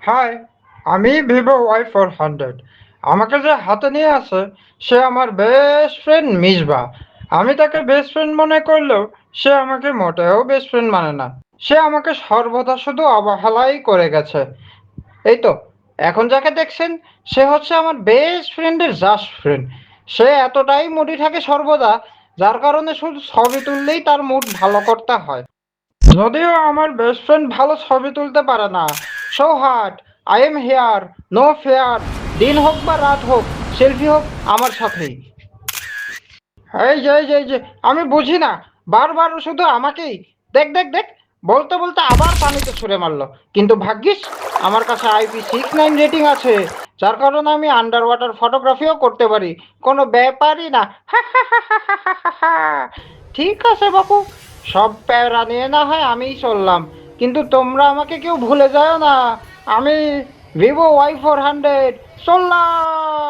High, আমি Vivo Y400। আমাকে যে হাতে নিয়ে আছে সে আমার বেস্ট ফ্রেন্ড মিসবা। আমি তাকে বেস্ট ফ্রেন্ড মনে করলেও সে আমাকে মোটেও বেস্ট ফ্রেন্ড মানে না। সে আমাকে সর্বদা শুধু অবহেলাই করে গেছে। এই তো, এখন যাকে দেখছেন সে হচ্ছে আমার বেস্ট ফ্রেন্ডের জাস্ট ফ্রেন্ড। সে এতটাই মুডি থাকে সর্বদা, যার কারণে শুধু ছবি তুললেই তার মুড ভালো করতে হয়। যদিও আমার বেস্ট ফ্রেন্ড ভালো ছবি তুলতে পারে না, so heart, I am here, no fear. দিন হোক বা রাত হোক, সেলফি হোক আমার সাথেই। এই যে আমি বুঝি না, বারবার শুধু আমাকেই দেখ দেখ দেখ বলতে বলতে আবার পানিতে ছুঁড়ে মারলো। কিন্তু ভাগ্যিস আমার কাছে IP69 রেটিং আছে, যার কারণে আমি আন্ডার ওয়াটার ফটোগ্রাফিও করতে পারি। কোনো ব্যাপারই না। ঠিক আছে বাপু, সব প্যারা নিয়ে না হয় আমিই চললাম, কিন্তু তোমরা আমাকে কেউ ভুলে যাও না। আমি Vivo Y400 চললাম।